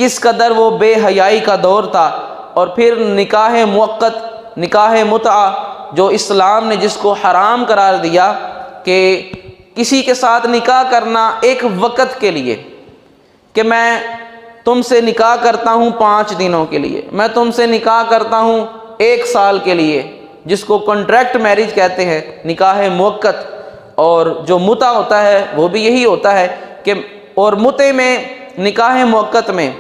کس قدر وہ بے حیائی کا دور تھا۔ اور پھر نکاح موقت، نکاح متعہ جو اسلام نے جس کو حرام قرار دیا کہ کسی کے ساتھ نکاح کرنا ایک وقت کے لیے، کہ میں تم سے نکاح کرتا ہوں 5 دنوں کے لیے، میں تم سے نکاح کرتا ہوں 1 سال کے لیے، جس کو کانٹریکٹ میرج کہتے ہیں، نکاح موقت۔ اور جو متع ہوتا ہے وہ بھی یہی ہوتا ہے کہ، اور متع میں، نکاح موقت میں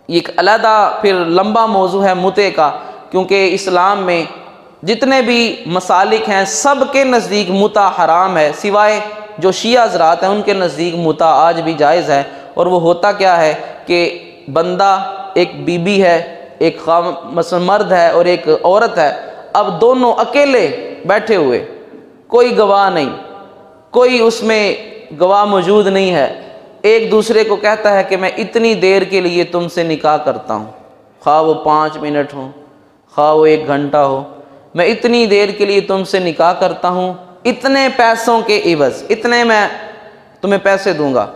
ایک علیحدہ پھر لمبا موضوع ہے متع کا، کیونکہ اسلام میں جتنے بھی مسالک ہیں سب کے نزدیک متع حرام ہے، سوائے جو شیعہ حضرات ہیں ان کے نزدیک متع آج بھی جائز ہے۔ اور وہ ہوتا کیا ہے کہ بندہ، ایک بیوی ہے، ایک مثلا مرد ہے اور ایک عورت ہے، اب دونوں اکیلے بیٹھے ہوئے، کوئی گواہ نہیں، کوئی اس میں گواہ موجود نہیں ہے، ایک دوسرے کو کہتا ہے کہ میں اتنی دیر کے لیے تم سے نکاح کرتا ہوں، خواہ وہ 5 منٹ ہو، خواہ وہ 1 گھنٹہ ہو، میں اتنی دیر کے لیے تم سے نکاح کرتا ہوں، اتنے پیسوں کے عوض، اتنے میں تمہیں پیسے دوں گا۔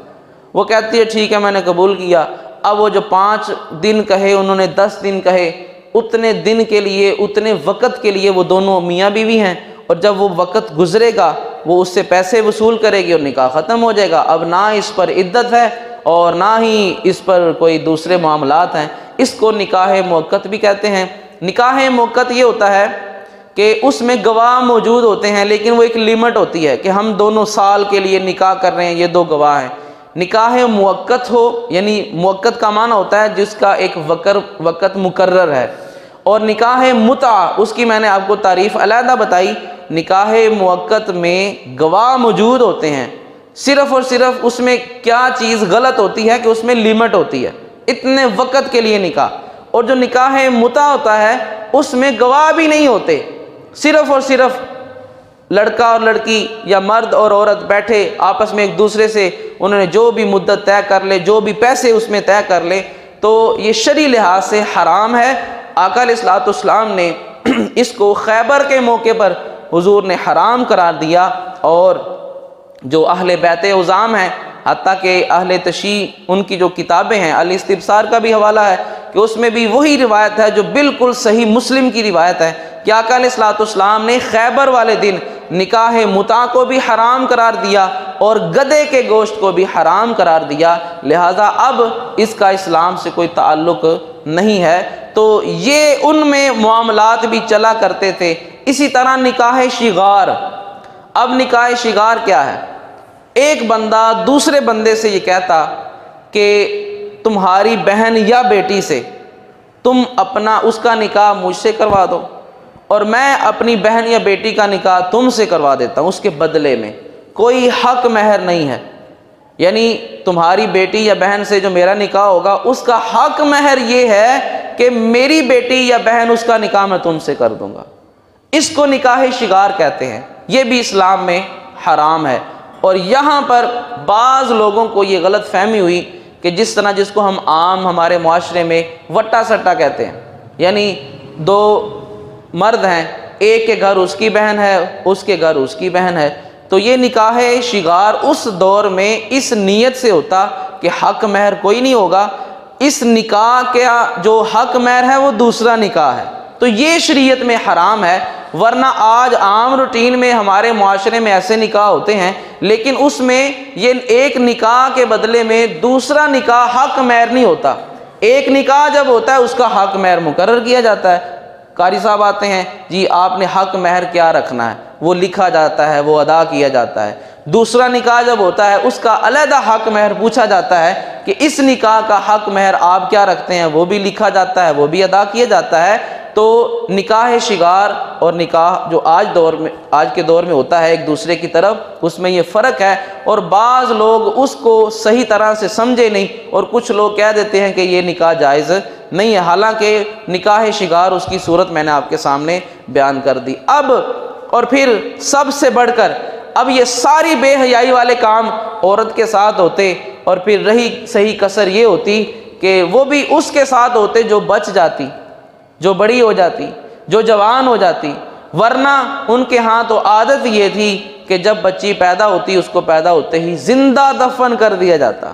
وہ کہتی ہے ٹھیک ہے میں نے قبول کیا۔ اب وہ جو 5 دن کہے، انہوں نے 10 دن کہے، اتنے دن کے لیے، اتنے وقت کے لیے وہ دونوں میاں بیوی ہیں، اور جب وہ وقت گزرے گا وہ اس سے پیسے وصول کرے گی اور نکاح ختم ہو جائے گا۔ اب نہ اس پر عدت ہے اور نہ ہی اس پر کوئی دوسرے معاملات ہیں، اس کو نکاح موقت بھی کہتے ہیں۔ نکاح موقت یہ ہوتا ہے کہ اس میں گواہ موجود ہوتے ہیں، لیکن وہ ایک لیمٹ ہوتی ہے کہ ہم دونوں سال کے لیے نکاح کر رہے ہیں، یہ 2 گواہ ہیں۔ نکاح موقت ہو، یعنی موقت کا معنی ہوتا ہے جس کا ایک وقت مقرر ہے، اور نکاح متعہ اس کی میں نے آپ کو تعریف علیحدہ بتائی۔ نکاح موقت میں گواہ موجود ہوتے ہیں، صرف اور صرف اس میں کیا چیز غلط ہوتی ہے کہ اس میں لیمٹ ہوتی ہے، اتنے وقت کے لیے نکاح۔ اور جو نکاح متعہ ہوتا ہے اس میں گواہ بھی نہیں ہوتے، صرف اور صرف لڑکا اور لڑکی یا مرد اور عورت بیٹھے آپس میں ایک دوسرے سے انہوں نے جو بھی مدت طے کر لے، جو بھی پیسے اس میں طے کر لے، تو یہ شرعی لحاظ سے حرام ہے۔ آقا علیہ الصلوۃ والسلام نے اس کو خیبر کے موقع پر حضور نے حرام قرار دیا، اور جو اہل بیت عظام ہیں، حتیٰ کہ اہل تشیع ان کی جو کتابیں ہیں، الاستبصار کا بھی حوالہ ہے کہ اس میں بھی وہی روایت ہے جو بالکل صحیح مسلم کی روایت ہے کہ آقا علیہ الصلوۃ والسلام نے خیبر والے دن نکاح متعہ کو بھی حرام قرار دیا اور گدھے کے گوشت کو بھی حرام قرار دیا، لہٰذا اب اس کا اسلام سے کوئی تعلق نہیں ہے۔ تو یہ ان میں معاملات بھی چلا کرتے تھے۔ اسی طرح نکاح شغار۔ اب نکاح شغار کیا ہے؟ ایک بندہ دوسرے بندے سے یہ کہتا کہ تمہاری بہن یا بیٹی سے تم اپنا اس کا نکاح مجھ سے کروا دو، اور میں اپنی بہن یا بیٹی کا نکاح تم سے کروا دیتا ہوں، اس کے بدلے میں کوئی حق مہر نہیں ہے۔ یعنی تمہاری بیٹی یا بہن سے جو میرا نکاح ہوگا اس کا حق مہر یہ ہے کہ میری بیٹی یا بہن اس کا نکاح میں تم سے کر دوں گا۔ اس کو نکاح شغار کہتے ہیں، یہ بھی اسلام میں حرام ہے۔ اور یہاں پر بعض لوگوں کو یہ غلط فہمی ہوئی کہ جس طرح جس کو ہم عام ہمارے معاشرے میں وٹا سٹا کہتے ہیں، یعنی 2 مرد ہیں، ایک کے گھر اس کی بہن ہے، اس کے گھر اس کی بہن ہے، تو یہ نکاح شغار اس دور میں اس نیت سے ہوتا کہ حق مہر کوئی نہیں ہوگا، اس نکاح کا جو حق مہر ہے وہ دوسرا نکاح ہے، تو یہ شریعت میں حرام ہے۔ ورنہ آج عام روٹین میں ہمارے معاشرے میں ایسے نکاح ہوتے ہیں، لیکن اس میں یہ ایک نکاح کے بدلے میں دوسرا نکاح حق مہر نہیں ہوتا۔ ایک نکاح جب ہوتا ہے اس کا حق مہر مقرر کیا جاتا ہے، قاری صاحب آتے ہیں جی آپ نے حق مہر کیا رکھنا ہے، وہ لکھا جاتا ہے، وہ ادا کیا جاتا ہے۔ دوسرا نکاح جب ہوتا ہے اس کا علیحدہ حق مہر پوچھا جاتا ہے کہ اس نکاح کا حق مہر آپ کیا رکھتے ہیں، وہ بھی لکھا جاتا ہے، وہ بھی ادا کیا جاتا ہے۔ تو نکاح شغار اور نکاح جو آج کے دور میں ہوتا ہے ایک دوسرے کی طرف، اس میں یہ فرق ہے، اور بعض لوگ اس کو صحیح طرح سے سمجھے نہیں، اور کچھ لوگ کہہ دیتے ہیں کہ یہ نکاح جائز نہیں ہے، حالانکہ نکاح شغار اس کی صورت میں نے آپ کے سامنے بیان کر دی۔ اب اور پھر سب سے بڑھ کر اب یہ ساری بے حیائی والے کام عورت کے ساتھ ہوتے، اور پھر رہی صحیح کسر یہ ہوتی کہ وہ بھی اس کے ساتھ ہوتے جو بچ جاتی، جو بڑی ہو جاتی، جو جوان ہو جاتی، ورنہ ان کے ہاں تو عادت یہ تھی کہ جب بچی پیدا ہوتی اس کو پیدا ہوتے ہی زندہ دفن کر دیا جاتا۔